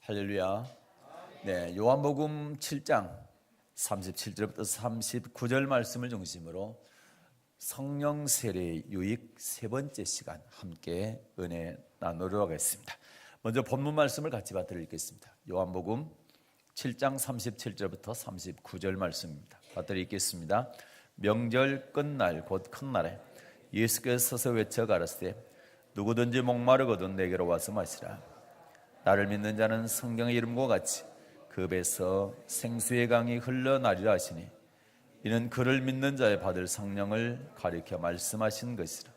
할렐루야. 네, 요한복음 7장 37절부터 39절 말씀을 중심으로 성령 세례의 유익 세 번째 시간 함께 은혜 나누도록 하겠습니다. 먼저 본문 말씀을 같이 받들어 읽겠습니다. 요한복음 7장 37절부터 39절 말씀입니다. 받들어 읽겠습니다. 명절 끝날 곧 큰 날에 예수께서 서서 외쳐 가라사대 누구든지 목마르거든 내게로 와서 마시라. 나를 믿는 자는 성경의 이름과 같이 그 배에서 생수의 강이 흘러나리라 하시니 이는 그를 믿는 자의 받을 성령을 가리켜 말씀하신 것이라.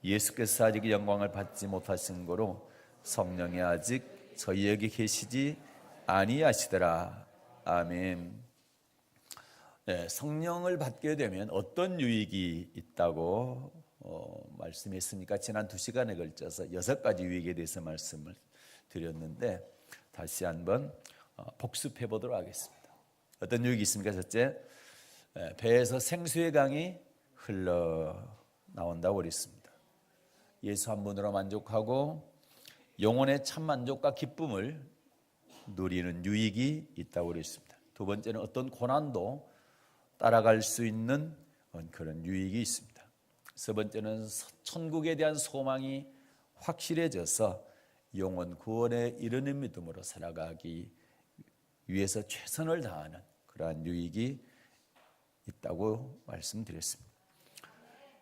예수께서 아직 영광을 받지 못하신 거로 성령이 아직 저희에게 계시지 아니하시더라. 아멘. 네, 성령을 받게 되면 어떤 유익이 있다고 말씀했습니까? 지난 2시간에 걸쳐서 6가지 유익에 대해서 말씀을 드렸는데 다시 한번 복습해 보도록 하겠습니다. 어떤 유익이 있습니까? 첫째, 배에서 생수의 강이 흘러나온다고 그랬습니다. 예수 한 분으로 만족하고 영혼의 참 만족과 기쁨을 누리는 유익이 있다고 그랬습니다. 두 번째는 어떤 고난도 따라갈 수 있는 그런 유익이 있습니다. 세 번째는 천국에 대한 소망이 확실해져서 영혼 구원에 이르는 믿음으로 살아가기 위해서 최선을 다하는 그러한 유익이 있다고 말씀드렸습니다.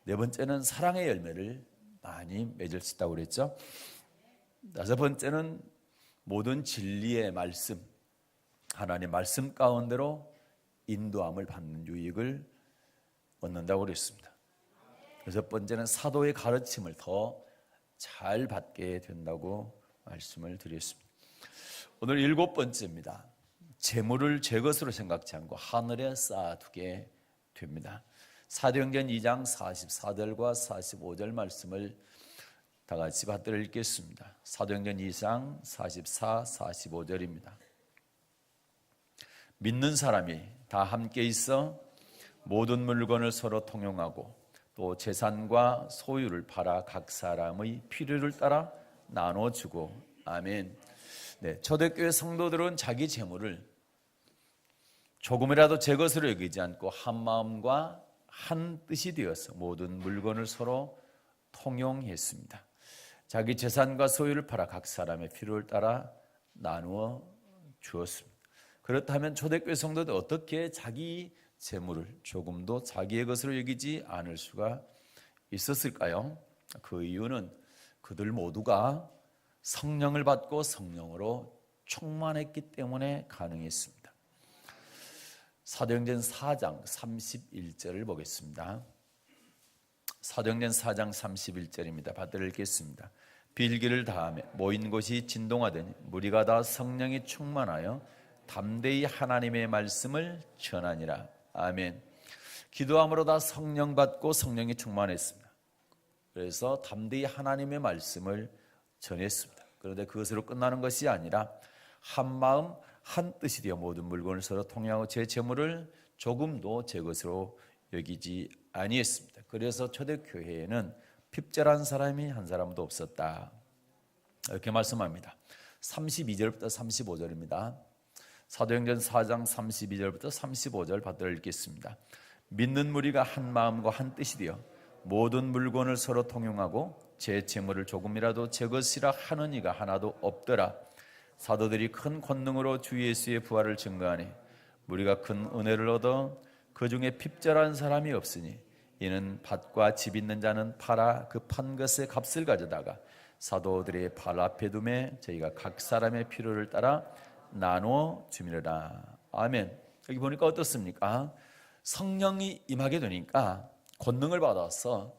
네 번째는 사랑의 열매를 많이 맺을 수 있다고 그랬죠. 다섯 번째는 모든 진리의 말씀, 하나님의 말씀 가운데로 인도함을 받는 유익을 얻는다고 그랬습니다. 여섯 번째는 사도의 가르침을 더 잘 받게 된다고 말씀을 드렸습니다. 오늘 7번째입니다. 재물을 제 것으로 생각지 않고 하늘에 쌓아두게 됩니다. 사도행전 2장 44절과 45절 말씀을 다 같이 받들어 읽겠습니다. 사도행전 2장 44, 45절입니다. 믿는 사람이 다 함께 있어 모든 물건을 서로 통용하고 또 재산과 소유를 팔아 각 사람의 필요를 따라 나눠주고 아멘. 네, 초대교회 성도들은 자기 재물을 조금이라도 제 것으로 여기지 않고 한 마음과 한 뜻이 되어서 모든 물건을 서로 통용했습니다. 자기 재산과 소유를 팔아 각 사람의 필요를 따라 나누어 주었습니다. 그렇다면 초대교회 성도들 어떻게 자기 재물을 조금도 자기의 것으로 여기지 않을 수가 있었을까요? 그 이유는 그들 모두가 성령을 받고 성령으로 충만했기 때문에 가능했습니다. 사도행전 4장 31절을 보겠습니다. 사도행전 4장 31절입니다. 받들어 읽겠습니다. 빌기를 다하며 모인 곳이 진동하더니 무리가 다 성령이 충만하여 담대히 하나님의 말씀을 전하니라. 아멘. 기도함으로 다 성령 받고 성령이 충만했습니다. 그래서 담대히 하나님의 말씀을 전했습니다. 그런데 그것으로 끝나는 것이 아니라 한 마음 한 뜻이 되어 모든 물건을 서로 통용하고 제 재물을 조금도 제 것으로 여기지 아니했습니다. 그래서 초대교회에는 핍절한 사람이 한 사람도 없었다. 이렇게 말씀합니다. 32절부터 35절입니다. 사도행전 4장 32절부터 35절 받들어 읽겠습니다. 믿는 무리가 한 마음과 한 뜻이 되어 모든 물건을 서로 통용하고 제 재물을 조금이라도 제 것이라 하는 이가 하나도 없더라. 사도들이 큰 권능으로 주 예수의 부활을 증거하니 우리가 큰 은혜를 얻어 그 중에 핍절한 사람이 없으니 이는 밭과 집 있는 자는 팔아 그 판 것의 값을 가져다가 사도들의 발 앞에 두매 저희가 각 사람의 필요를 따라 나누어 주미라. 아멘. 여기 보니까 어떻습니까? 성령이 임하게 되니까 권능을 받아서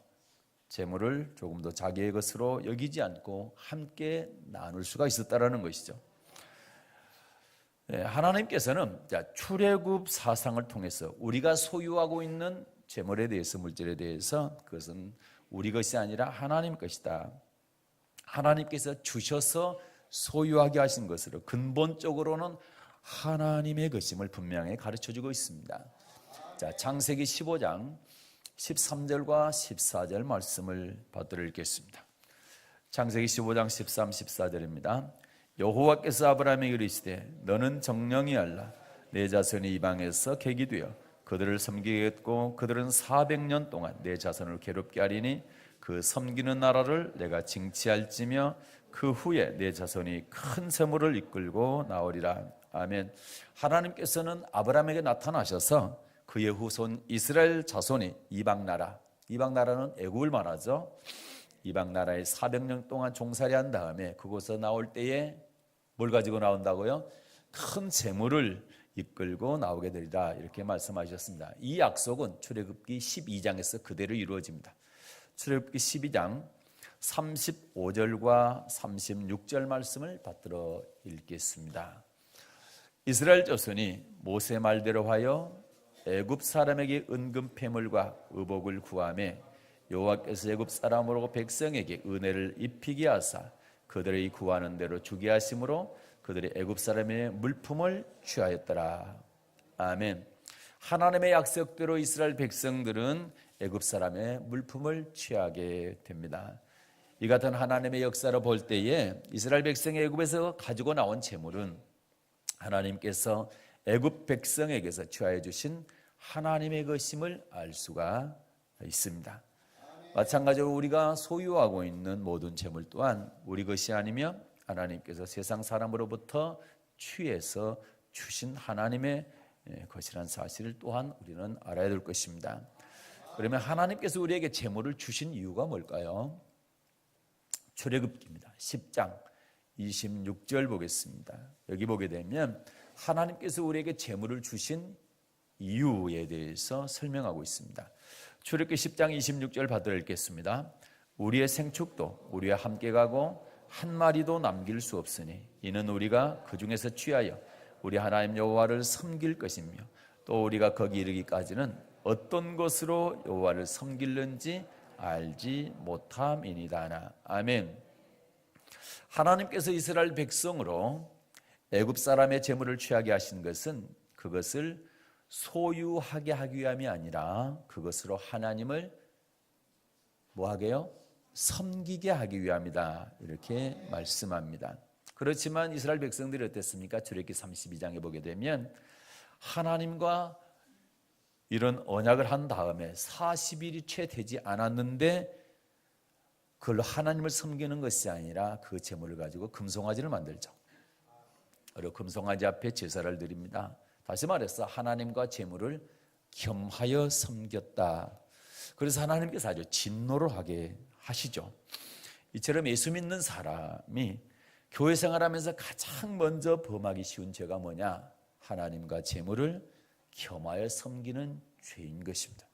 재물을 조금 더 자기의 것으로 여기지 않고 함께 나눌 수가 있었다라는 것이죠. 네, 하나님께서는 출애굽 사상을 통해서 우리가 소유하고 있는 재물에 대해서 물질에 대해서 그것은 우리 것이 아니라 하나님 것이다. 하나님께서 주셔서 소유하게 하신 것으로 근본적으로는 하나님의 것임을 분명히 가르쳐주고 있습니다. 자, 창세기 15장 13절과 14절 말씀을 받들어 읽겠습니다. 창세기 15장 13, 14절입니다. 여호와께서 아브라함에게 이르시되 너는 정령이 알라 내 자손이 이방에서 객이 되어 그들을 섬기겠고 그들은 400년 동안 내 자손을 괴롭게 하리니 그 섬기는 나라를 내가 징치할지며 그 후에 내 자손이 큰 세물을 이끌고 나오리라. 아멘. 하나님께서는 아브라함에게 나타나셔서 그의 후손 이스라엘 자손이 이방 나라는 애굽을 말하죠. 이방 나라에 400년 동안 종살이한 다음에 그곳에서 나올 때에 뭘 가지고 나온다고요? 큰 재물을 이끌고 나오게 되리라 이렇게 말씀하셨습니다. 이 약속은 출애굽기 12장에서 그대로 이루어집니다. 출애굽기 12장 35절과 36절 말씀을 받들어 읽겠습니다. 이스라엘 자손이 모세 말대로 하여 애굽 사람에게 은금 패물과 의복을 구하매 여호와께서 애굽 사람으로 백성에게 은혜를 입히게 하사 그들의 구하는 대로 주게 하심으로 그들이 애굽 사람의 물품을 취하였더라. 아멘. 하나님의 약속대로 이스라엘 백성들은 애굽 사람의 물품을 취하게 됩니다. 이 같은 하나님의 역사로 볼 때에 이스라엘 백성이 애굽에서 가지고 나온 재물은 하나님께서 애굽 백성에게서 취하여 주신 하나님의 것임을 알 수가 있습니다. 마찬가지로 우리가 소유하고 있는 모든 재물 또한 우리 것이 아니며 하나님께서 세상 사람으로부터 취해서 주신 하나님의 것이라는 사실을 또한 우리는 알아야 될 것입니다. 그러면 하나님께서 우리에게 재물을 주신 이유가 뭘까요? 출애굽기입니다. 10장 26절 보겠습니다. 여기 보게 되면 하나님께서 우리에게 재물을 주신 이유에 대해서 설명하고 있습니다. 출애굽기 10장 26절 받들어 읽겠습니다. 우리의 생축도 우리와 함께 가고 한 마리도 남길 수 없으니 이는 우리가 그 중에서 취하여 우리 하나님 여호와를 섬길 것이며 또 우리가 거기 이르기까지는 어떤 것으로 여호와를 섬길는지 알지 못함이니다나. 아멘. 하나님께서 이스라엘 백성으로 애굽 사람의 재물을 취하게 하신 것은 그것을 소유하게 하기 위함이 아니라 그것으로 하나님을 뭐하게요? 섬기게 하기 위함이다 이렇게 말씀합니다. 그렇지만 이스라엘 백성들이 어땠습니까? 출애굽기 32장에 보게 되면 하나님과 이런 언약을 한 다음에 40일이 채 되지 않았는데 그걸로 하나님을 섬기는 것이 아니라 그 제물을 가지고 금송아지를 만들죠. 그리고 금송아지 앞에 제사를 드립니다. 다시 말해서 하나님과 제물을 겸하여 섬겼다. 그래서 하나님께서 아주 진노를 하게 하시죠. 이처럼 예수 믿는 사람이 교회 생활하면서 가장 먼저 범하기 쉬운 죄가 뭐냐? 하나님과 제물을 겸하여 섬기는 죄인 것입니다.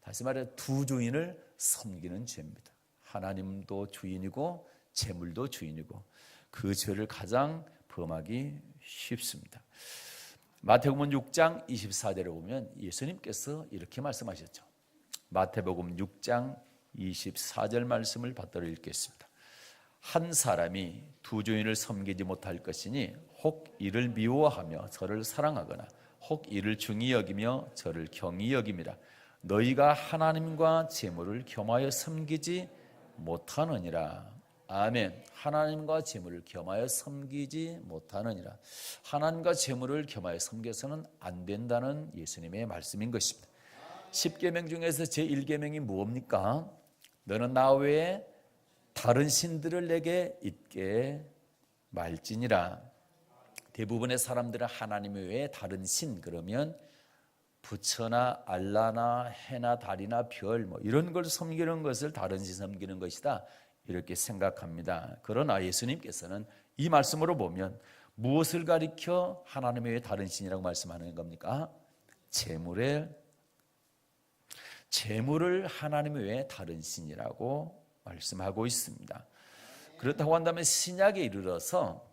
다시 말해 두 주인을 섬기는 죄입니다. 하나님도 주인이고 제물도 주인이고 그 죄를 가장 범하기 쉽습니다. 마태복음 6장 24절에 보면 예수님께서 이렇게 말씀하셨죠. 마태복음 6장 24절 말씀을 받들어 읽겠습니다. 한 사람이 두 주인을 섬기지 못할 것이니 혹 이를 미워하며 저를 사랑하거나 혹 이를 중히 여기며 저를 경히 여김이라. 너희가 하나님과 제물을 겸하여 섬기지 못하느니라. 아멘. 하나님과 제물을 겸하여 섬기지 못하느니라. 하나님과 제물을 겸하여 섬겨서는 안 된다는 예수님의 말씀인 것입니다. 10계명 중에서 제1계명이 무엇입니까? 너는 나 외에 다른 신들을 내게 있게 말지니라. 대부분의 사람들은 하나님 외에 다른 신 그러면 부처나 알라나 해나 달이나 별 이런 걸 섬기는 것을 다른 신 섬기는 것이다 이렇게 생각합니다. 그러나 예수님께서는 이 말씀으로 보면 무엇을 가리켜 하나님 외에 다른 신이라고 말씀하는 겁니까? 재물을 하나님 외에 다른 신이라고 말씀하고 있습니다. 그렇다고 한다면 신약에 이르러서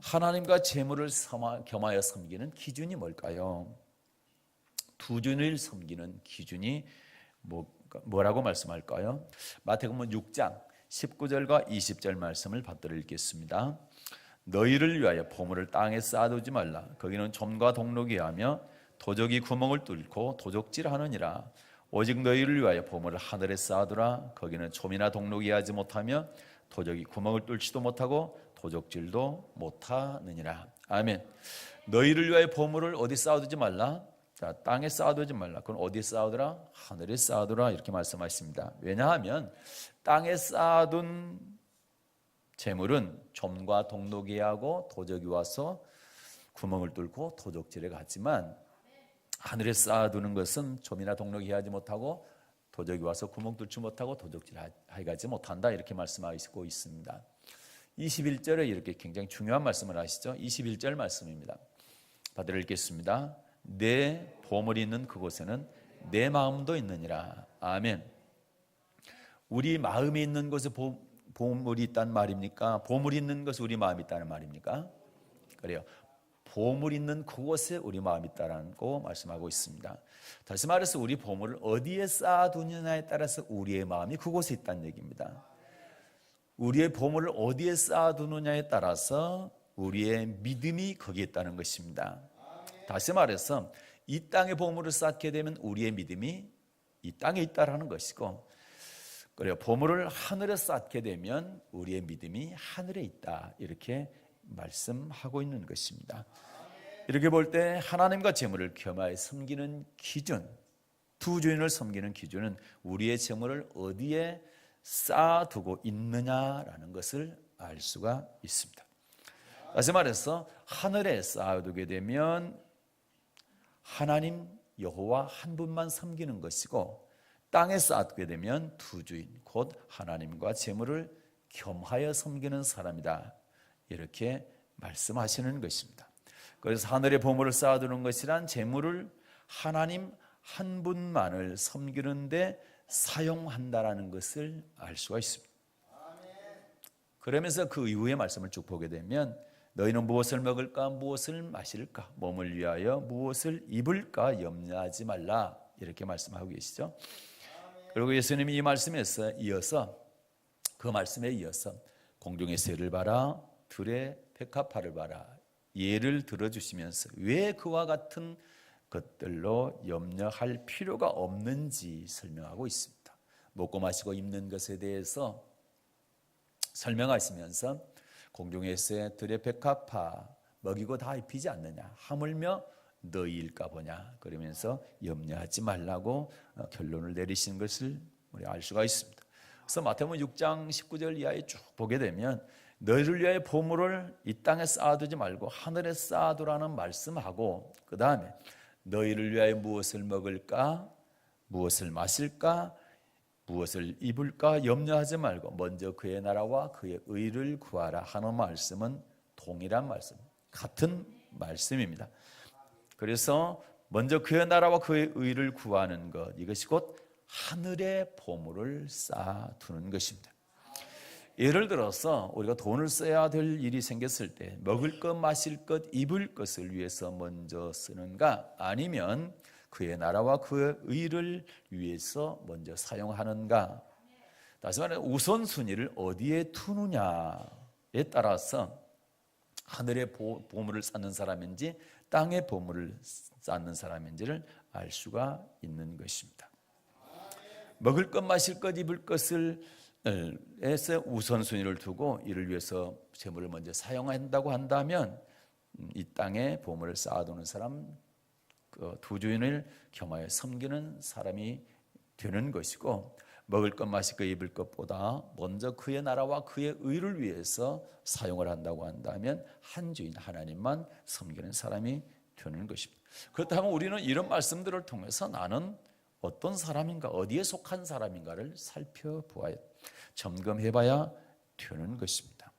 하나님과 재물을 겸하여 섬기는 기준이 뭘까요? 두 주인을 섬기는 기준이 뭐라고 말씀할까요? 마태복음 6장 19절과 20절 말씀을 받들어 읽겠습니다. 너희를 위하여 보물을 땅에 쌓아두지 말라. 거기는 점과 동록이 하며 도적이 구멍을 뚫고 도적질하느니라. 오직 너희를 위하여 보물을 하늘에 쌓아두라. 거기는 점이나 동록이 하지 못하며 도적이 구멍을 뚫지도 못하고 도적질도 못하느니라. 아멘. 너희를 위하여 보물을 어디 쌓아두지 말라. 자, 땅에 쌓아두지 말라. 그건 어디 쌓아두라? 하늘에 쌓아두라. 이렇게 말씀하십니다. 왜냐하면 땅에 쌓아둔 재물은 좀과 동록이 하고 도적이 와서 구멍을 뚫고 도적질에 갔지만, 하늘에 쌓아두는 것은 좀이나 동록이 하지 못하고 도적이 와서 구멍 뚫지 못하고 도적질에 가지 못한다. 이렇게 말씀하시고 있습니다. 21절에 이렇게 굉장히 중요한 말씀을 하시죠. 21절 말씀입니다. 받들어 읽겠습니다. 내 보물이 있는 그곳에는 내 마음도 있느니라. 아멘. 우리 마음이 있는 곳에 보물이 있다는 말입니까? 보물이 있는 곳에 우리 마음이 있다는 말입니까? 그래요. 보물이 있는 그곳에 우리 마음이 있다고 말씀하고 있습니다. 다시 말해서 우리 보물을 어디에 쌓아두느냐에 따라서 우리의 마음이 그곳에 있다는 얘기입니다. 우리의 보물을 어디에 쌓아두느냐에 따라서 우리의 믿음이 거기에 있다는 것입니다. 다시 말해서 이 땅에 보물을 쌓게 되면 우리의 믿음이 이 땅에 있다라는 것이고, 그래요. 보물을 하늘에 쌓게 되면 우리의 믿음이 하늘에 있다. 이렇게 말씀하고 있는 것입니다. 이렇게 볼 때 하나님과 재물을 겸하여 섬기는 기준, 두 주인을 섬기는 기준은 우리의 재물을 어디에 쌓아두고 있느냐라는 것을 알 수가 있습니다. 다시 말해서 하늘에 쌓아두게 되면 하나님 여호와 한 분만 섬기는 것이고, 땅에 쌓게 되면 두 주인 곧 하나님과 재물을 겸하여 섬기는 사람이다. 이렇게 말씀하시는 것입니다. 그래서 하늘의 보물을 쌓아두는 것이란 재물을 하나님 한 분만을 섬기는데 사용한다라는 것을 알 수가 있습니다. 그러면서 그 이후의 말씀을 쭉 보게 되면 너희는 무엇을 먹을까 무엇을 마실까 몸을 위하여 무엇을 입을까 염려하지 말라. 이렇게 말씀하고 계시죠. 그리고 예수님이 이 말씀에서 이어서 그 말씀에 이어서 공중의 새를 봐라 들의 백합화를 봐라 예를 들어주시면서 왜 그와 같은 것들로 염려할 필요가 없는지 설명하고 있습니다. 먹고 마시고 입는 것에 대해서 설명하시면서 공중의 새 들의 백합화 먹이고 다 입히지 않느냐 하물며 너희일까 보냐 그러면서 염려하지 말라고 결론을 내리신 것을 우리 알 수가 있습니다. 그래서 마태복음 6장 19절 이하에 쭉 보게 되면 너희를 위하여 보물을 이 땅에 쌓아두지 말고 하늘에 쌓아두라는 말씀하고, 그 다음에 너희를 위하여 무엇을 먹을까 무엇을 마실까 무엇을 입을까 염려하지 말고 먼저 그의 나라와 그의 의를 구하라 하는 말씀은 동일한 말씀, 같은 말씀입니다. 그래서 먼저 그의 나라와 그의 의를 구하는 것, 이것이 곧 하늘의 보물을 쌓아두는 것입니다. 예를 들어서 우리가 돈을 써야 될 일이 생겼을 때 먹을 것, 마실 것, 입을 것을 위해서 먼저 쓰는가 아니면 그의 나라와 그의 의를 위해서 먼저 사용하는가, 다시 말해 우선순위를 어디에 두느냐에 따라서 하늘의 보물을 쌓는 사람인지 땅의 보물을 쌓는 사람인지를 알 수가 있는 것입니다. 먹을 것, 마실 것, 입을 것을 에서 우선순위를 두고 이를 위해서 재물을 먼저 사용한다고 한다면 이 땅에 보물을 쌓아두는 사람, 그 두 주인을 겸하여 섬기는 사람이 되는 것이고, 먹을 것, 마실 것, 입을 것보다 먼저 그의 나라와 그의 의를 위해서 사용을 한다고 한다면 한 주인 하나님만 섬기는 사람이 되는 것입니다. 그렇다면 우리는 이런 말씀들을 통해서 나는 어떤 사람인가, 어디에 속한 사람인가를 살펴보아야, 점검해봐야 되는 것입니다.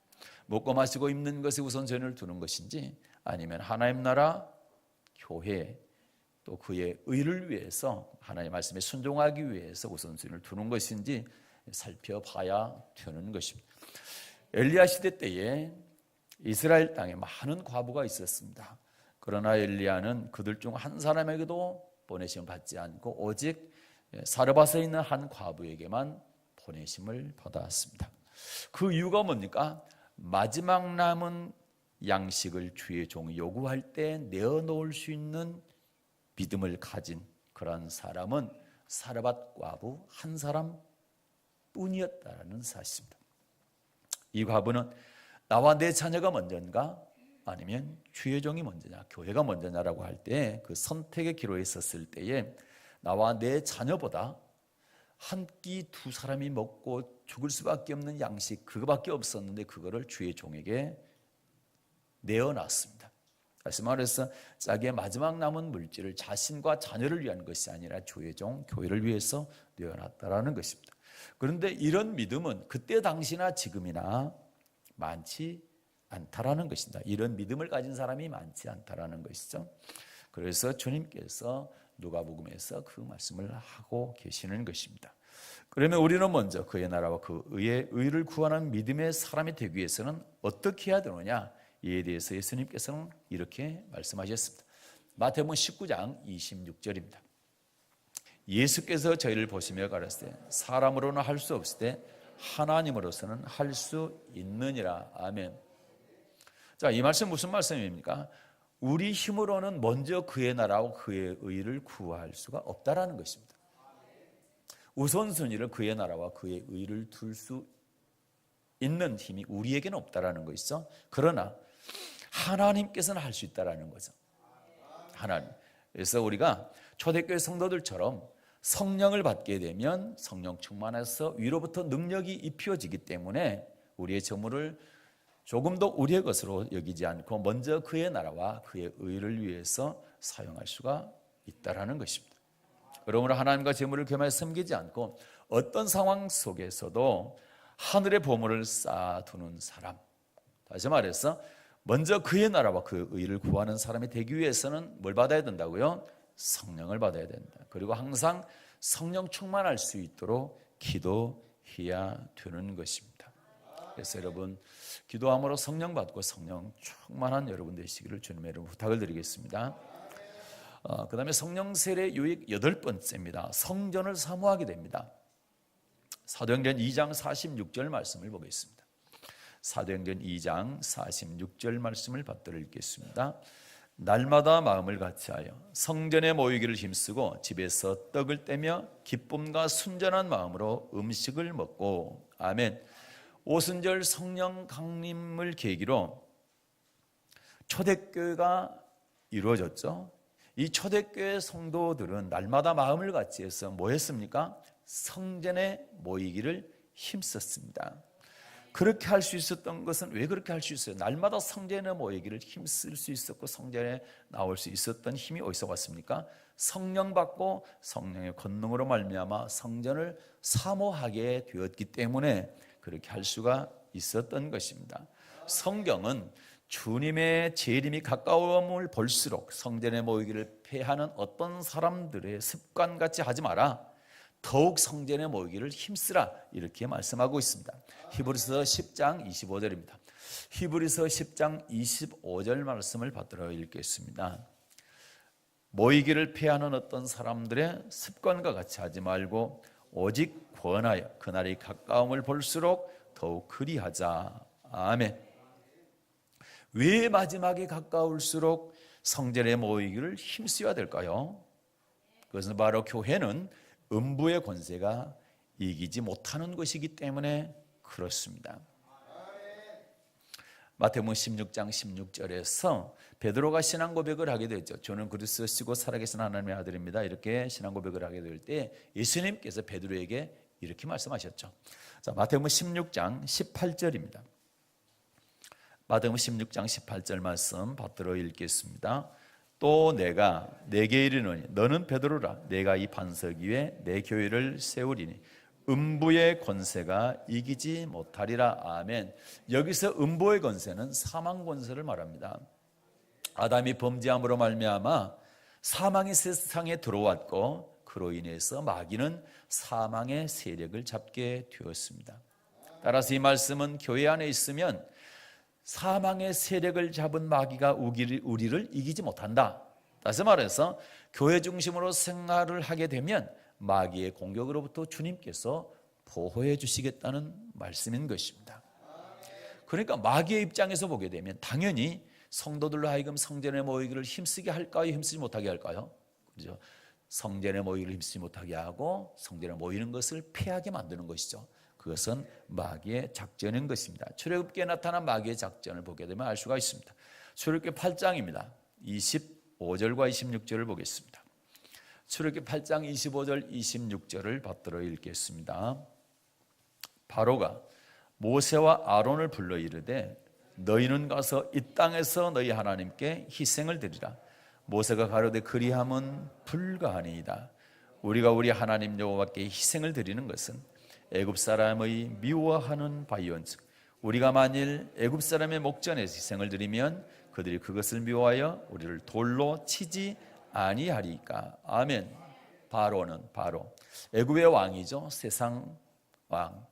먹고 마시고 입는 것에 우선순위를 두는 것인지 아니면 하나님 나라, 교회, 또 그의 의를 위해서 하나님의 말씀에 순종하기 위해서 우선순위를 두는 것인지 살펴봐야 되는 것입니다. 엘리야 시대 때에 이스라엘 땅에 많은 과부가 있었습니다. 그러나 엘리야는 그들 중 한 사람에게도 보내심을 받지 않고 오직 사르밧에 있는 한 과부에게만 보내심을 받았습니다. 그 이유가 뭡니까? 마지막 남은 양식을 주의 종이 요구할 때 내어놓을 수 있는 믿음을 가진 그런 사람은 사르밧 과부 한 사람뿐이었다는 사실입니다. 이 과부는 나와 내 자녀가 먼저인가? 아니면 주의 종이 먼저냐? 교회가 먼저냐라고 할 때 그 선택의 기로에 있었을 때에 나와 내 자녀보다 한 끼 두 사람이 먹고 죽을 수밖에 없는 양식 그거밖에 없었는데 그거를 주의 종에게 내어놨습니다. 다시 말해서 자기의 마지막 남은 물질을 자신과 자녀를 위한 것이 아니라 주의 종 교회를 위해서 내어놨다라는 것입니다. 그런데 이런 믿음은 그때 당시나 지금이나 많지 않다라는 것입니다. 이런 믿음을 가진 사람이 많지 않다라는 것이죠. 그래서 주님께서 누가복음에서 그 말씀을 하고 계시는 것입니다. 그러면 우리는 먼저 그의 나라와 그 의를 구하는 믿음의 사람이 되기 위해서는 어떻게 해야 되느냐? 이에 대해서 예수님께서는 이렇게 말씀하셨습니다. 마태복음 19장 26절입니다. 예수께서 저희를 보시며 가라사대 사람으로는 할 수 없을 때 하나님으로서는 할 수 있느니라. 아멘. 자, 이 말씀 무슨 말씀입니까? 우리 힘으로는 먼저 그의 나라와 그의 의를 구할 수가 없다라는 것입니다. 우선순위를 그의 나라와 그의 의를 둘 수 있는 힘이 우리에게는 없다라는 것이죠. 그러나 하나님께서는 할 수 있다라는 거죠. 하나님. 그래서 우리가 초대교회 성도들처럼 성령을 받게 되면 성령 충만해서 위로부터 능력이 입혀지기 때문에 우리의 재물을 조금 더 우리의 것으로 여기지 않고 먼저 그의 나라와 그의 의를 위해서 사용할 수가 있다라는 것입니다. 그러므로 하나님과 재물을 겸하여 섬기지 않고 어떤 상황 속에서도 하늘의 보물을 쌓아두는 사람, 다시 말해서 먼저 그의 나라와 그 의를 구하는 사람이 되기 위해서는 뭘 받아야 된다고요? 성령을 받아야 된다. 그리고 항상 성령 충만할 수 있도록 기도해야 되는 것입니다. 그래서 여러분 기도함으로 성령 받고 성령 충만한 여러분 되시기를 주님의 이름으로 부탁을 드리겠습니다. 그 다음에 성령 세례 유익 8번째입니다. 성전을 사모하게 됩니다. 사도행전 2장 46절 말씀을 보겠습니다. 사도행전 2장 46절 말씀을 받들어 읽겠습니다. 날마다 마음을 같이하여 성전에 모이기를 힘쓰고 집에서 떡을 떼며 기쁨과 순전한 마음으로 음식을 먹고. 아멘. 오순절 성령 강림을 계기로 초대교회가 이루어졌죠. 이 초대교회 성도들은 날마다 마음을 같이해서 뭐 했습니까? 성전에 모이기를 힘썼습니다. 그렇게 할 수 있었던 것은 왜 그렇게 할 수 있어요? 날마다 성전에 모이기를 힘쓸 수 있었고 성전에 나올 수 있었던 힘이 어디서 왔습니까? 성령 받고 성령의 권능으로 말미암아 성전을 사모하게 되었기 때문에 그렇게 할 수가 있었던 것입니다. 성경은 주님의 재림이 가까움을 볼수록 성전에 모이기를 패하는 어떤 사람들의 습관같이 하지 마라, 더욱 성전에 모이기를 힘쓰라, 이렇게 말씀하고 있습니다. 히브리서 10장 25절입니다. 히브리서 10장 25절 말씀을 받들어 읽겠습니다. 모이기를 패하는 어떤 사람들의 습관과 같이 하지 말고 오직 권하여 그날이 가까움을 볼수록 더욱 그리하자. 아멘. 왜 마지막에 가까울수록 성전에 모이기를 힘써야 될까요? 그것은 바로 교회는 음부의 권세가 이기지 못하는 것이기 때문에 그렇습니다. 마태복음 16장 16절에서 베드로가 신앙 고백을 하게 되죠. 저는 그리스도시고 살아계신 하나님의 아들입니다. 이렇게 신앙 고백을 하게 될 때 예수님께서 베드로에게 이렇게 말씀하셨죠. 자, 마태복음 16장 18절입니다. 마태복음 16장 18절 말씀 받들어 읽겠습니다. 또 내가 내게 이르노니 너는 베드로라. 내가 이 반석 위에 내 교회를 세우리니 음부의 권세가 이기지 못하리라. 아멘. 여기서 음부의 권세는 사망 권세를 말합니다. 아담이 범죄함으로 말미암아 사망이 세상에 들어왔고 그로 인해서 마귀는 사망의 세력을 잡게 되었습니다. 따라서 이 말씀은 교회 안에 있으면 사망의 세력을 잡은 마귀가 우리를 이기지 못한다. 다시 말해서 교회 중심으로 생활을 하게 되면 마귀의 공격으로부터 주님께서 보호해 주시겠다는 말씀인 것입니다. 그러니까 마귀의 입장에서 보게 되면 당연히 성도들로 하여금 성전에 모이기를 힘쓰게 할까요? 힘쓰지 못하게 할까요? 그렇죠? 성전에 모이기를 힘쓰지 못하게 하고 성전에 모이는 것을 피하게 만드는 것이죠. 그것은 마귀의 작전인 것입니다. 출애굽기에 나타난 마귀의 작전을 보게 되면 알 수가 있습니다. 출애굽기 8장입니다. 25절과 26절을 보겠습니다. 출애굽기 8장 25절 26절을 받들어 읽겠습니다. 바로가 모세와 아론을 불러 이르되 너희는 가서 이 땅에서 너희 하나님께 희생을 드리라. 모세가 가로되 그리함은 불가하니이다. 우리가 우리 하나님 여호와께 희생을 드리는 것은 애굽 사람의 미워하는 바이온즉 우리가 만일 애굽 사람의 목전에서 희생을 드리면 그들이 그것을 미워하여 우리를 돌로 치지 아니하리까. 아멘. 바로는 애굽의 왕이죠. 세상 왕.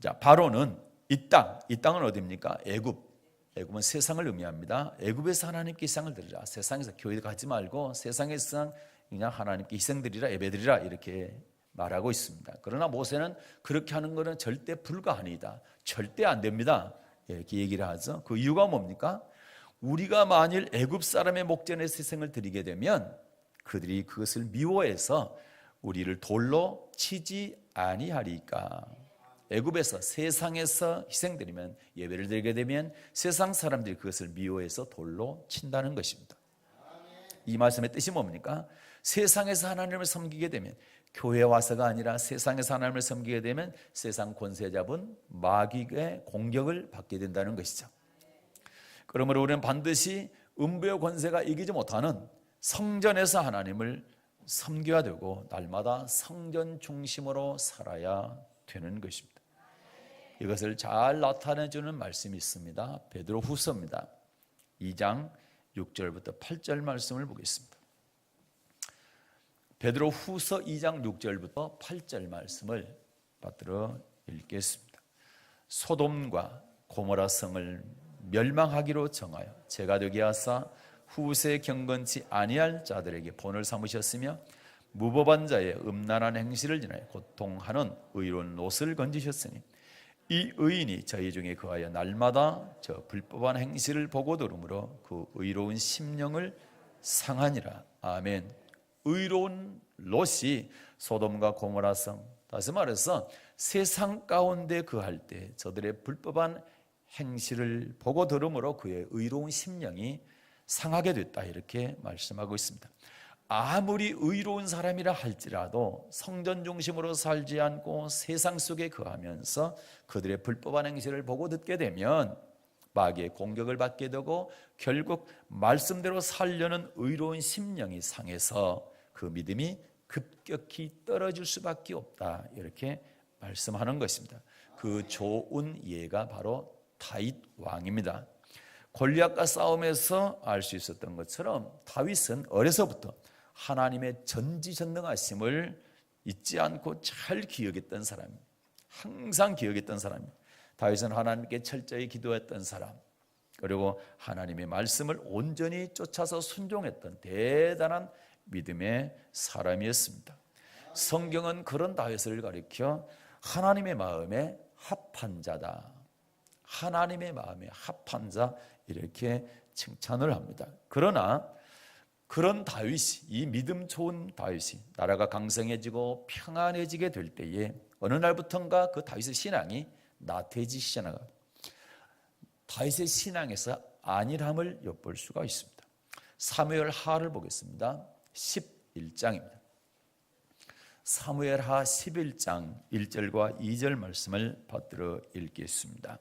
자, 바로는 이 땅은 어디입니까? 애굽은 세상을 의미합니다. 애굽에서 하나님께 희생을 드리라. 세상에서 교회 가지 말고 세상에서 그냥 하나님께 희생 드리라, 예배 드리라 이렇게 말하고 있습니다. 그러나 모세는 그렇게 하는 것은 절대 불가하니다. 절대 안 됩니다. 이렇게 얘기를 하죠. 그 이유가 뭡니까? 우리가 만일 애굽 사람의 목전에서 희생을 드리게 되면 그들이 그것을 미워해서 우리를 돌로 치지 아니하리까. 애굽에서 세상에서 희생드리면 예배를 드리게 되면 세상 사람들이 그것을 미워해서 돌로 친다는 것입니다. 이 말씀의 뜻이 뭡니까? 세상에서 하나님을 섬기게 되면 교회에 와서가 아니라 세상에서 하나님을 섬기게 되면 세상 권세 잡은 마귀의 공격을 받게 된다는 것이죠. 그러므로 우리는 반드시 음부의 권세가 이기지 못하는 성전에서 하나님을 섬겨야 되고 날마다 성전 중심으로 살아야 되는 것입니다. 이것을 잘 나타내주는 말씀이 있습니다. 베드로 후서입니다. 2장 6절부터 8절 말씀을 보겠습니다. 베드로 후서 2장 6절부터 8절 말씀을 받들어 읽겠습니다. 소돔과 고모라 성을 멸망하기로 정하여 제가 되게 하사 후세 경건치 아니할 자들에게 본을 삼으셨으며 무법한 자의 음란한 행실을 인하여 고통하는 의로운 롯을 건지셨으니 이 의인이 저희 중에 거하여 날마다 저 불법한 행실을 보고 들으므로 그 의로운 심령을 상하니라. 아멘. 의로운 롯이 소돔과 고모라 성, 다시 말해서 세상 가운데 거할 때 저들의 불법한 행실을 보고 들으므로 그의 의로운 심령이 상하게 됐다 이렇게 말씀하고 있습니다. 아무리 의로운 사람이라 할지라도 성전 중심으로 살지 않고 세상 속에 거하면서 그들의 불법한 행실을 보고 듣게 되면 마귀의 공격을 받게 되고 결국 말씀대로 살려는 의로운 심령이 상해서 그 믿음이 급격히 떨어질 수밖에 없다 이렇게 말씀하는 것입니다. 그 좋은 예가 바로 다윗 왕입니다. 골리앗과 싸움에서 알 수 있었던 것처럼 다윗은 어려서부터 하나님의 전지전능하심을 잊지 않고 잘 기억했던 사람입니다. 항상 기억했던 사람입니다. 다윗은 하나님께 철저히 기도했던 사람, 그리고 하나님의 말씀을 온전히 쫓아서 순종했던 대단한 믿음의 사람이었습니다. 성경은 그런 다윗을 가리켜 하나님의 마음에 합한 자다, 하나님의 마음에 합한 자 이렇게 칭찬을 합니다. 그러나 그런 다윗이, 이 믿음 좋은 다윗이 나라가 강성해지고 평안해지게 될 때에 어느 날부턴가 그 다윗의 신앙이 나태해지기 시작합니다. 다윗의 신앙에서 안일함을 엿볼 수가 있습니다. 사무엘하를 보겠습니다. 11장입니다. 사무엘하 11장 1절과 2절 말씀을 받들어 읽겠습니다.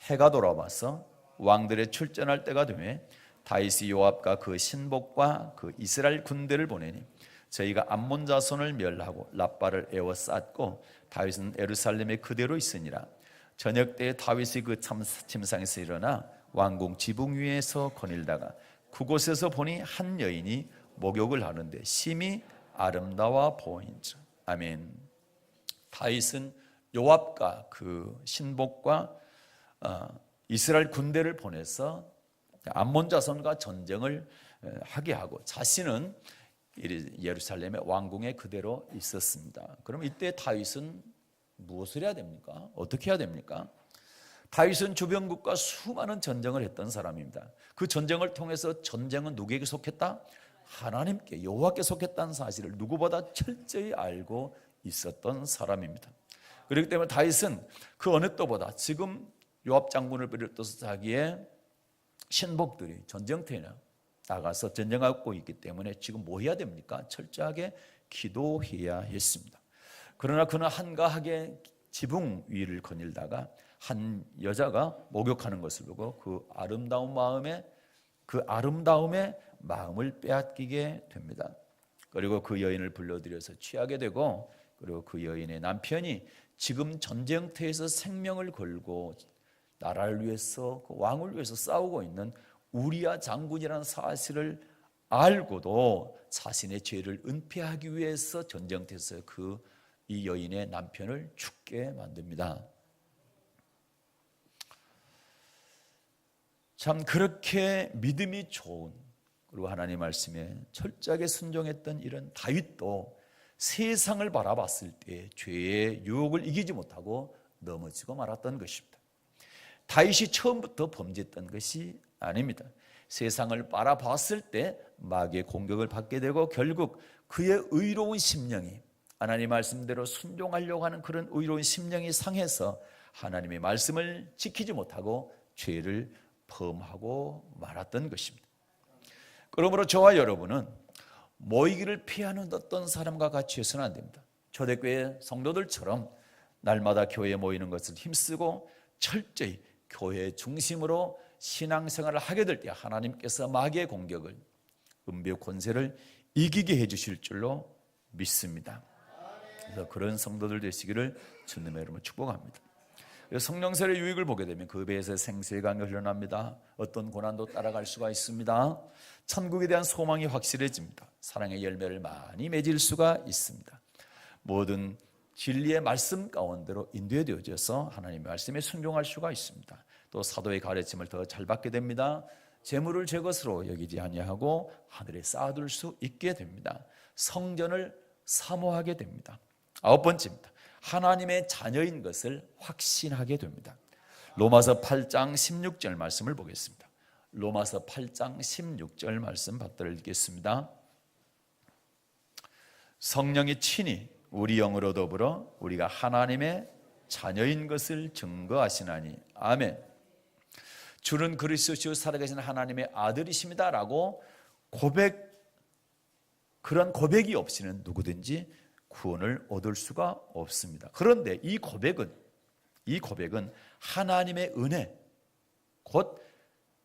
해가 돌아와서 왕들의 출전할 때가 되매 다윗이 요압과 그 신복과 그 이스라엘 군대를 보내니 저희가 암몬 자손을 멸하고 랍바를 에워쌌고 다윗은 예루살렘에 그대로 있으니라. 저녁 때 다윗이 그 침상에서 일어나 왕궁 지붕 위에서 거닐다가 그곳에서 보니 한 여인이 목욕을 하는데 심히 아름다워 보인즉. 아멘. 다윗은 요압과 그 신복과 이스라엘 군대를 보내서 암몬 자손과 전쟁을 하게 하고 자신은 예루살렘의 왕궁에 그대로 있었습니다. 그럼 이때 다윗은 무엇을 해야 됩니까? 어떻게 해야 됩니까? 다윗은 주변국과 수많은 전쟁을 했던 사람입니다. 그 전쟁을 통해서 전쟁은 누구에게 속했다? 하나님께, 여호와께 속했다는 사실을 누구보다 철저히 알고 있었던 사람입니다. 그렇기 때문에 다윗은 그 어느 때보다 지금 요압 장군을 비롯해서 자기의 신복들이 전쟁터에 나가서 전쟁하고 있기 때문에 지금 뭐 해야 됩니까? 철저하게 기도해야 했습니다. 그러나 그는 한가하게 지붕 위를 거닐다가 한 여자가 목욕하는 것을 보고 그 아름다움에 마음을 빼앗기게 됩니다. 그리고 그 여인을 불러들여서 취하게 되고, 그리고 그 여인의 남편이 지금 전쟁터에서 생명을 걸고 나라를 위해서, 그 왕을 위해서 싸우고 있는 우리야 장군이라는 사실을 알고도 자신의 죄를 은폐하기 위해서 전쟁터에서 이 여인의 남편을 죽게 만듭니다. 참 그렇게 믿음이 좋은, 그리고 하나님 말씀에 철저하게 순종했던 이런 다윗도 세상을 바라봤을 때 죄의 유혹을 이기지 못하고 넘어지고 말았던 것입니다. 다윗이 처음부터 범죄했던 것이 아닙니다. 세상을 바라봤을 때 마귀의 공격을 받게 되고 결국 그의 의로운 심령이, 하나님 말씀대로 순종하려고 하는 그런 의로운 심령이 상해서 하나님의 말씀을 지키지 못하고 죄를 범하고 말았던 것입니다. 그러므로 저와 여러분은 모이기를 피하는 어떤 사람과 같이 해서는 안 됩니다. 초대교회 성도들처럼 날마다 교회에 모이는 것을 힘쓰고 철저히 교회 중심으로 신앙생활을 하게 될 때 하나님께서 마귀의 공격을, 은비의 권세를 이기게 해주실 줄로 믿습니다. 그래서 그런 성도들 되시기를 주님의 이름으로 축복합니다. 성령설의 유익을 보게 되면 그 배에서 생수의 강이 흘러납니다. 어떤 고난도 따라갈 수가 있습니다. 천국에 대한 소망이 확실해집니다. 사랑의 열매를 많이 맺을 수가 있습니다. 모든 진리의 말씀 가운데로 인도되어져서 하나님의 말씀에 순종할 수가 있습니다. 또 사도의 가르침을 더 잘 받게 됩니다. 재물을 제 것으로 여기지 아니하고 하늘에 쌓아둘 수 있게 됩니다. 성전을 사모하게 됩니다. 9번째입니다. 하나님의 자녀인 것을 확신하게 됩니다. 로마서 8장 16절 말씀을 보겠습니다. 로마서 8장 16절 말씀 받들어 읽겠습니다. 성령이 친히 우리 영으로 더불어 우리가 하나님의 자녀인 것을 증거하시나니 아멘. 주는 그리스도시요 살아계신 하나님의 아들이십니다 라고 그런 고백이 없이는 누구든지 구원을 얻을 수가 없습니다. 그런데 이 고백은 하나님의 은혜, 곧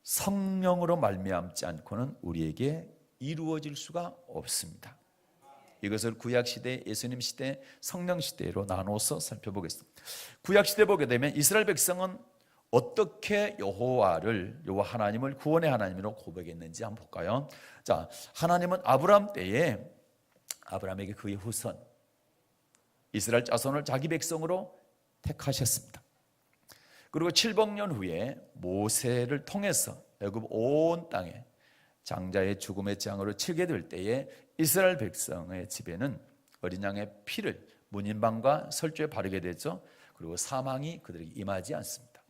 성령으로 말미암지 않고는 우리에게 이루어질 수가 없습니다. 이것을 구약시대, 예수님 시대, 성령 시대로 나눠서 살펴보겠습니다. 구약시대 보게 되면 이스라엘 백성은 어떻게 여호와 하나님을 구원의 하나님으로 고백했는지 한번 볼까요? 자, 하나님은 아브라함 때에 아브라함에게 그의 후손 이스라엘 자손을 자기 백성으로 택하셨습니다. 그리고 700년 후에 모세를 통해서 애굽 온 땅에 장자의 죽음의 장으로 치게 될 때에 이스라엘 백성의 집에는 어린 양의 피를 문인방과 설주에 바르게 되죠. 그리고 사망이 그들에게 임하지 않습니다.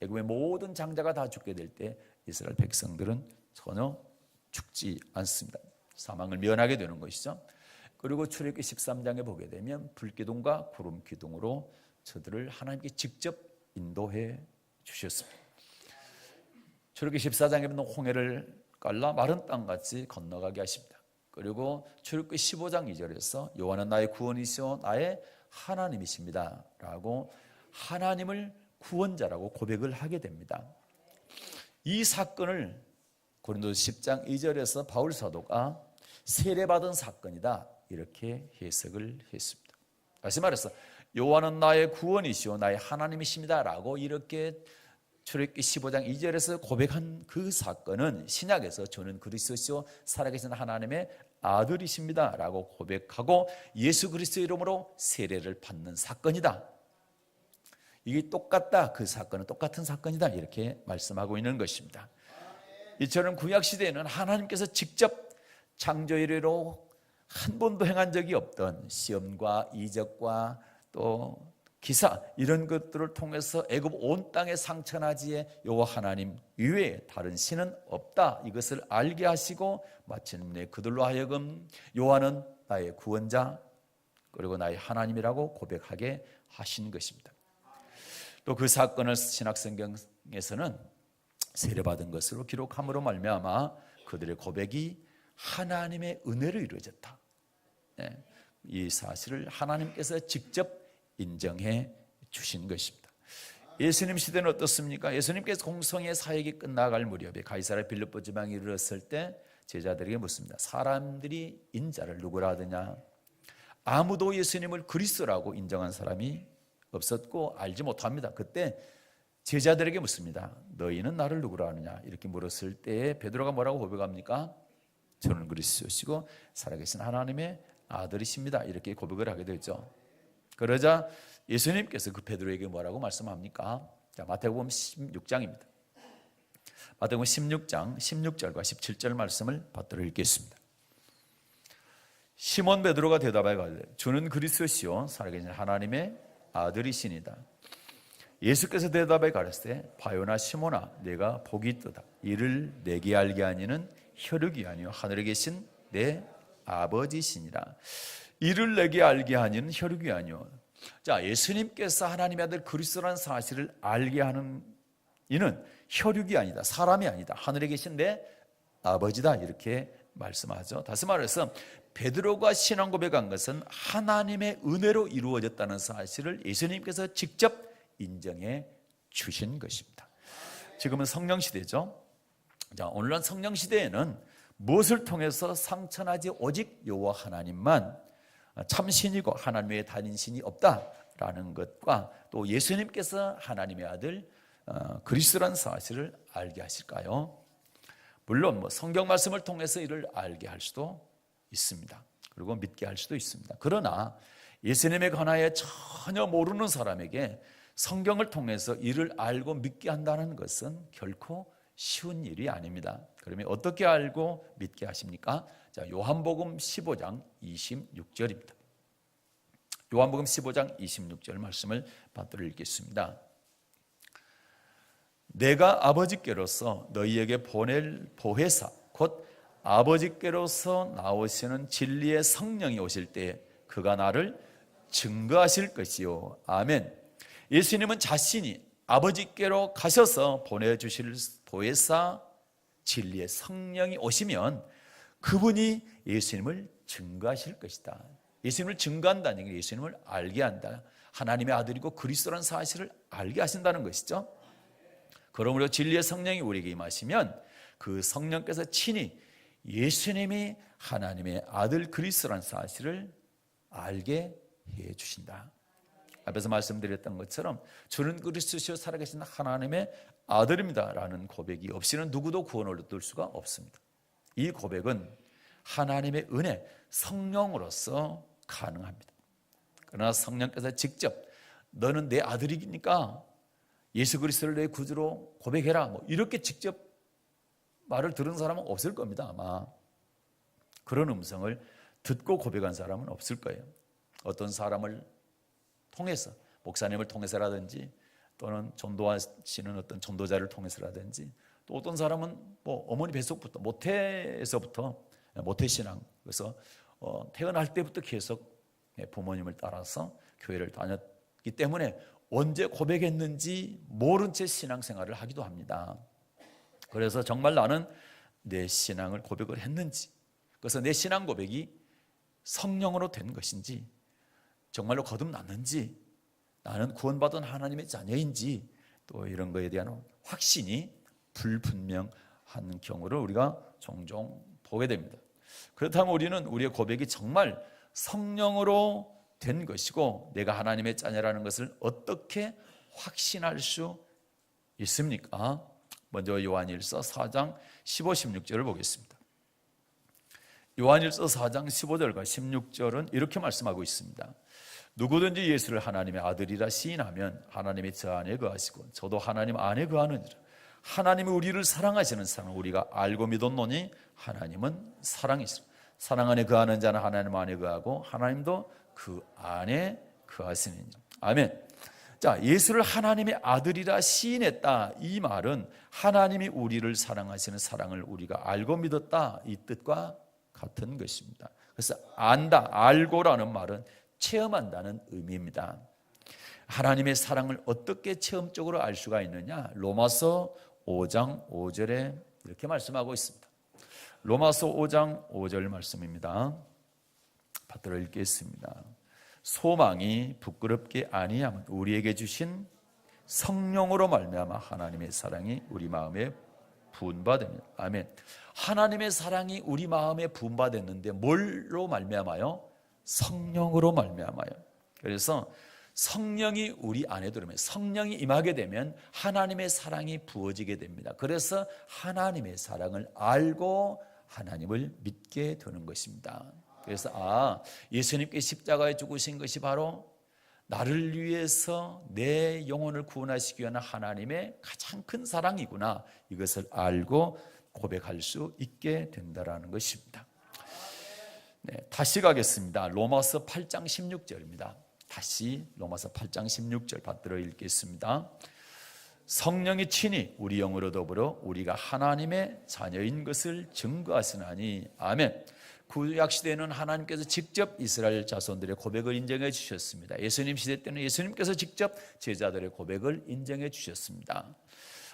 애굽의 모든 장자가 다 죽게 될 때 이스라엘 백성들은 전혀 죽지 않습니다. 사망을 면하게 되는 것이죠. 그리고 출애굽기 13장에 보게 되면 불기둥과 구름기둥으로 저들을 하나님께 직접 인도해 주셨습니다. 출애굽기 14장에 보면 홍해를 갈라 마른 땅같이 건너가게 하십니다. 그리고 출애굽기 15장 2절에서 여호와는 나의 구원이시오 나의 하나님이십니다 라고 하나님을 구원자라고 고백을 하게 됩니다. 이 사건을 고린도서 10장 2절에서 바울 사도가 세례받은 사건이다 이렇게 해석을 했습니다. 다시 말해서 여호와는 나의 구원이시오 나의 하나님이십니다 라고 이렇게 출애굽기 15장 2절에서 고백한 그 사건은 신약에서 저는 그리스도시요 살아계신 하나님의 아들이십니다 라고 고백하고 예수 그리스도의 이름으로 세례를 받는 사건이다. 이게 똑같다. 그 사건은 똑같은 사건이다 이렇게 말씀하고 있는 것입니다. 이처럼 구약시대에는 하나님께서 직접 창조 이래로 한 번도 행한 적이 없던 시험과 이적과 또 기사 이런 것들을 통해서 애굽 온 땅의 상천하지에 여호와 하나님 이외에 다른 신은 없다 이것을 알게 하시고 마침내 그들로 하여금 여호와는 나의 구원자 그리고 나의 하나님이라고 고백하게 하신 것입니다. 또 그 사건을 신약성경에서는 세례받은 것으로 기록함으로 말미암아 그들의 고백이 하나님의 은혜로 이루어졌다. 이 사실을 하나님께서 직접 인정해 주신 것입니다. 예수님 시대는 어떻습니까? 예수님께서 공성의 사역이 끝나갈 무렵에 가이사랴 빌립보 지방에 이르렀을 때 제자들에게 묻습니다. 사람들이 인자를 누구라 하느냐? 아무도 예수님을 그리스도라고 인정한 사람이 없었고 알지 못합니다. 그때 제자들에게 묻습니다. 너희는 나를 누구라 하느냐? 이렇게 물었을 때에 베드로가 뭐라고 고백합니까? 저는 그리스도시고 살아계신 하나님의 아들이십니다. 이렇게 고백을 하게 되죠. 그러자 예수님께서 그 베드로에게 뭐라고 말씀합니까? 자, 마태복음 16장입니다. 마태복음 16장 16절과 17절 말씀을 받들어 읽겠습니다. 시몬 베드로가 대답하여 가로되 주는 그리스도시요 살아계신 하나님의 아들이시니이다. 예수께서 대답하여 가라사대 바요나 시몬아 내가 복이 있도다. 이를 내게 알게 하니는 혈육이 아니요 하늘에 계신 내 아버지시니라. 이를 내게 알게 하니는 혈육이 아니요. 자, 예수님께서 하나님의 아들 그리스도라는 사실을 알게 하는 이는 혈육이 아니다. 사람이 아니다. 하늘에 계신 내 아버지다. 이렇게 말씀하죠. 다시 말해서 베드로가 신앙 고백한 것은 하나님의 은혜로 이루어졌다는 사실을 예수님께서 직접 인정해 주신 것입니다. 지금은 성령 시대죠. 자, 오늘날 성령 시대에는 무엇을 통해서 상천하지 오직 여호와 하나님만 참신이고 하나님 외에 다른 신이 없다라는 것과 또 예수님께서 하나님의 아들 그리스도라는 사실을 알게 하실까요? 물론 성경 말씀을 통해서 이를 알게 할 수도 있습니다. 그리고 믿게 할 수도 있습니다. 그러나 예수님에 관하여 전혀 모르는 사람에게 성경을 통해서 이를 알고 믿게 한다는 것은 결코 쉬운 일이 아닙니다. 그러면 어떻게 알고 믿게 하십니까? 자, 요한복음 15장 26절입니다. 요한복음 15장 26절 말씀을 받들어 읽겠습니다. 내가 아버지께로서 너희에게 보낼 보혜사 곧 아버지께로서 나오시는 진리의 성령이 오실 때 그가 나를 증거하실 것이요. 아멘. 예수님은 자신이 아버지께로 가셔서 보내주실 보혜사 진리의 성령이 오시면 그분이 예수님을 증거하실 것이다. 예수님을 증거한다는 게 예수님을 알게 한다. 하나님의 아들이고 그리스도라는 사실을 알게 하신다는 것이죠. 그러므로 진리의 성령이 우리에게 임하시면 그 성령께서 친히 예수님이 하나님의 아들 그리스도라는 사실을 알게 해 주신다. 앞에서 말씀드렸던 것처럼 주는 그리스도시요 살아계신 하나님의 아들입니다 라는 고백이 없이는 누구도 구원을 얻을 수가 없습니다. 이 고백은 하나님의 은혜, 성령으로서 가능합니다. 그러나 성령께서 직접 너는 내 아들이니까 예수 그리스도를 내 구주로 고백해라 이렇게 직접 말을 들은 사람은 없을 겁니다. 아마 그런 음성을 듣고 고백한 사람은 없을 거예요. 어떤 사람을 통해서 목사님을 통해서라든지 또는 전도하시는 어떤 전도자를 통해서라든지 또 어떤 사람은 어머니 뱃속부터 모태신앙 그래서 태어날 때부터 계속 부모님을 따라서 교회를 다녔기 때문에 언제 고백했는지 모른 채 신앙생활을 하기도 합니다. 그래서 정말 나는 내 신앙을 고백을 했는지 그래서 내 신앙 고백이 성령으로 된 것인지 정말로 거듭났는지 나는 구원받은 하나님의 자녀인지 또 이런 거에 대한 확신이 불분명한 경우를 우리가 종종 보게 됩니다. 그렇다면 우리는 우리의 고백이 정말 성령으로 된 것이고 내가 하나님의 자녀라는 것을 어떻게 확신할 수 있습니까? 먼저 요한일서 4장 15, 16절을 보겠습니다. 요한일서 4장 15절과 16절은 이렇게 말씀하고 있습니다. 누구든지 예수를 하나님의 아들이라 시인하면 하나님이 저 안에 거하시고 저도 하나님 안에 거하느니라. 하나님이 우리를 사랑하시는 사랑을 우리가 알고 믿었노니 하나님은 사랑이시라. 사랑 안에 거하는 자는 하나님 안에 거하고 하나님도 그 안에 거하시느니라. 아멘. 자, 예수를 하나님의 아들이라 시인했다. 이 말은 하나님이 우리를 사랑하시는 사랑을 우리가 알고 믿었다. 이 뜻과 같은 것입니다. 그래서 안다, 알고라는 말은 체험한다는 의미입니다. 하나님의 사랑을 어떻게 체험적으로 알 수가 있느냐? 로마서 5장 5절에 이렇게 말씀하고 있습니다. 로마서 5장 5절 말씀입니다. 받들어 읽겠습니다. 소망이 부끄럽게 아니함은 우리에게 주신 성령으로 말미암아 하나님의 사랑이 우리 마음에 부은바되며. 아멘. 하나님의 사랑이 우리 마음에 부은바됐는데 뭘로 말미암아요? 성령으로 말미암아요. 그래서 성령이 우리 안에 들어오면, 성령이 임하게 되면 하나님의 사랑이 부어지게 됩니다. 그래서 하나님의 사랑을 알고 하나님을 믿게 되는 것입니다. 그래서 예수님께 십자가에 죽으신 것이 바로 나를 위해서 내 영혼을 구원하시기 위한 하나님의 가장 큰 사랑이구나, 이것을 알고 고백할 수 있게 된다는 것입니다. 네, 다시 가겠습니다. 로마서 8장 16절입니다. 다시 로마서 8장 16절 받들어 읽겠습니다. 성령이 친히 우리 영으로 더불어 우리가 하나님의 자녀인 것을 증거하시나니. 아멘. 구약 시대에는 하나님께서 직접 이스라엘 자손들의 고백을 인정해 주셨습니다. 예수님 시대 때는 예수님께서 직접 제자들의 고백을 인정해 주셨습니다.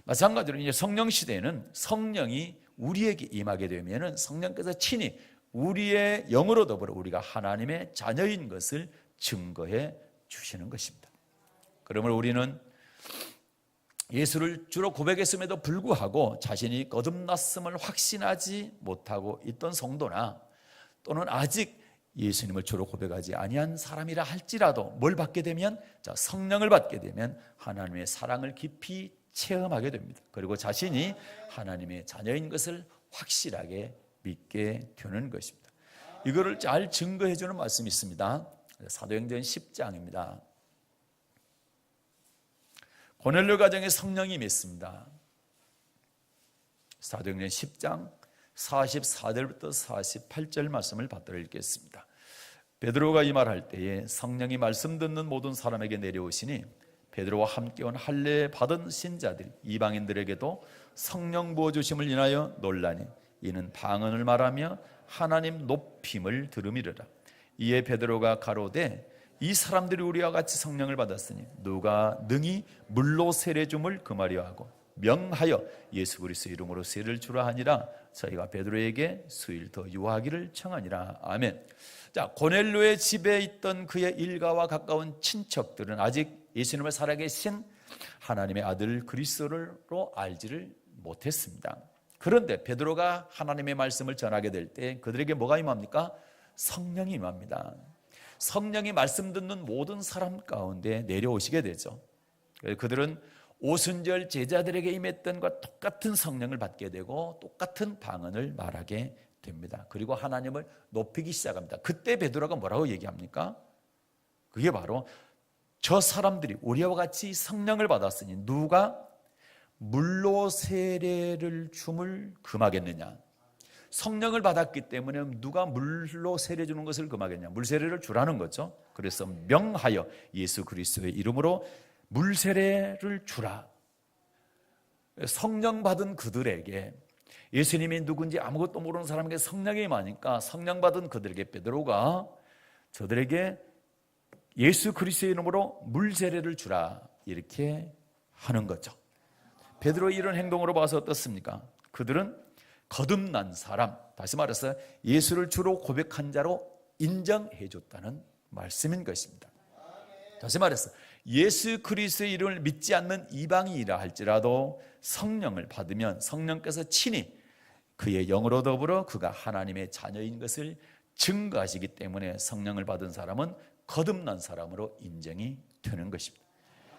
마찬가지로 이제 성령 시대에는 성령이 우리에게 임하게 되면은 성령께서 친히 우리의 영으로 더불어 우리가 하나님의 자녀인 것을 증거해 주시는 것입니다. 그러므로 우리는 예수를 주로 고백했음에도 불구하고 자신이 거듭났음을 확신하지 못하고 있던 성도나, 또는 아직 예수님을 주로 고백하지 아니한 사람이라 할지라도 뭘 받게 되면, 성령을 받게 되면 하나님의 사랑을 깊이 체험하게 됩니다. 그리고 자신이 하나님의 자녀인 것을 확실하게 믿게 되는 것입니다. 이거를 잘 증거해 주는 말씀이 있습니다. 사도행전 10장입니다. 고넬료 가정에 성령이 임했습니다. 사도행전 10장 44절부터 48절 말씀을 받들어 읽겠습니다. 베드로가 이 말할 때에 성령이 말씀 듣는 모든 사람에게 내려오시니 베드로와 함께 온 할례 받은 신자들이 이방인들에게도 성령 부어주심을 인하여 놀라니 이는 방언을 말하며 하나님 높임을 들음이르라. 이에 베드로가 가로되 이 사람들이 우리와 같이 성령을 받았으니 누가 능히 물로 세례 줌을 금하려 하고 명하여 예수 그리스도의 이름으로 세례를 주라 하니라. 저희가 베드로에게 수일 더 유하기를 청하니라. 아멘. 자, 고넬료의 집에 있던 그의 일가와 가까운 친척들은 아직 예수님을 살아계신 하나님의 아들 그리스도로 알지를 못했습니다. 그런데 베드로가 하나님의 말씀을 전하게 될 때 그들에게 뭐가 임합니까? 성령이 임합니다. 성령이 말씀 듣는 모든 사람 가운데 내려오시게 되죠. 그들은 오순절 제자들에게 임했던 것과 똑같은 성령을 받게 되고 똑같은 방언을 말하게 됩니다. 그리고 하나님을 높이기 시작합니다. 그때 베드로가 뭐라고 얘기합니까? 그게 바로 저 사람들이 우리와 같이 성령을 받았으니 누가 물로 세례를 줌을 금하겠느냐. 성령을 받았기 때문에 누가 물로 세례 주는 것을 금하겠냐. 물세례를 주라는 거죠. 그래서 명하여 예수 그리스도의 이름으로 물세례를 주라. 성령 받은 그들에게, 예수님이 누군지 아무것도 모르는 사람에게 성령이 임하니까 성령 받은 그들에게 베드로가 저들에게 예수 그리스도의 이름으로 물세례를 주라, 이렇게 하는 거죠. 베드로의 이런 행동으로 봐서 어떻습니까? 그들은 거듭난 사람, 다시 말해서 예수를 주로 고백한 자로 인정해 줬다는 말씀인 것입니다. 다시 말해서 예수 그리스도의 이름을 믿지 않는 이방인이라 할지라도 성령을 받으면 성령께서 친히 그의 영으로 더불어 그가 하나님의 자녀인 것을 증거하시기 때문에 성령을 받은 사람은 거듭난 사람으로 인정이 되는 것입니다.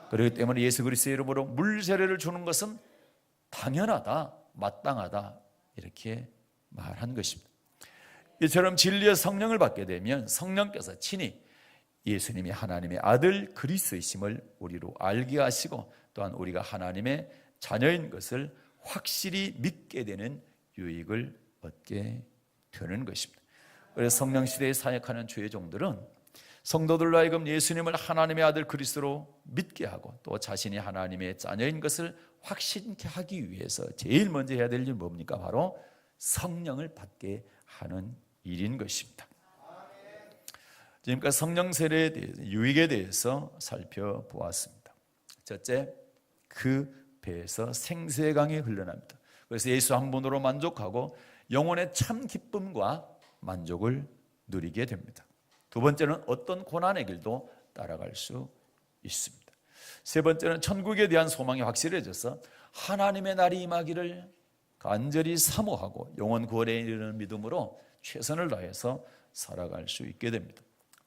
그렇기 때문에 예수 그리스도의 이름으로 물세례를 주는 것은 당연하다, 마땅하다, 이렇게 말한 것입니다. 이처럼 진리의 성령을 받게 되면 성령께서 친히 예수님이 하나님의 아들 그리스도이심을 우리로 알게 하시고 또한 우리가 하나님의 자녀인 것을 확실히 믿게 되는 유익을 얻게 되는 것입니다. 그래서 성령 시대에 사역하는 주의 종들은 성도들로 하여금 예수님을 하나님의 아들 그리스도로 믿게 하고 또 자신이 하나님의 자녀인 것을 확신케 하기 위해서 제일 먼저 해야 될 일이 뭡니까? 바로 성령을 받게 하는 일인 것입니다. 지금까지 성령 세례에 대해서, 유익에 대해서 살펴보았습니다. 첫째, 그 배에서 생수의 강이 흘러납니다. 그래서 예수 한 분으로 만족하고 영혼의 참 기쁨과 만족을 누리게 됩니다. 두 번째는 어떤 고난의 길도 따라갈 수 있습니다. 세 번째는 천국에 대한 소망이 확실해져서 하나님의 날이 임하기를 간절히 사모하고 영혼 구원에 이르는 믿음으로 최선을 다해서 살아갈 수 있게 됩니다.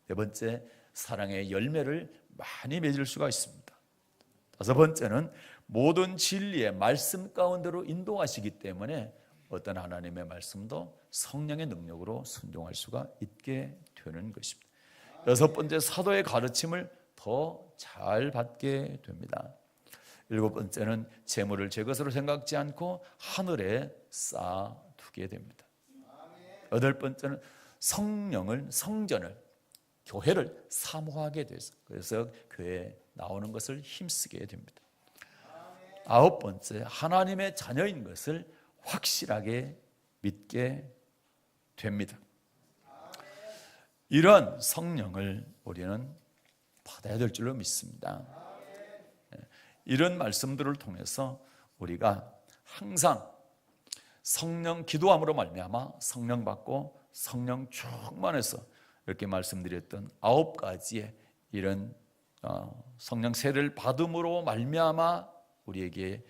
네 번째, 사랑의 열매를 많이 맺을 수가 있습니다. 다섯 번째는 모든 진리의 말씀 가운데로 인도하시기 때문에 어떤 하나님의 말씀도 성령의 능력으로 순종할 수가 있게 되는 것입니다. 여섯 번째, 사도의 가르침을 더 잘 받게 됩니다. 일곱 번째는 재물을 제 것으로 생각지 않고 하늘에 쌓아두게 됩니다. 여덟 번째는 성전을, 교회를 사모하게 돼서 그래서 교회에 나오는 것을 힘쓰게 됩니다. 아홉 번째, 하나님의 자녀인 것을 확실하게 믿게 됩니다. 이런 성령을 우리는 받아야 될 줄로 믿습니다. 이런 말씀들을 통해서 우리가 항상 성령 기도함으로 말미암아 성령 받고 성령 충만해서 이렇게 말씀드렸던 9가지의 이런 성령 세례를 받음으로 말미암아 우리에게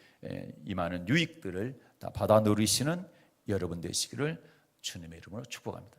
임하는 유익들을 다 받아 누리시는 여러분 되시기를 주님의 이름으로 축복합니다.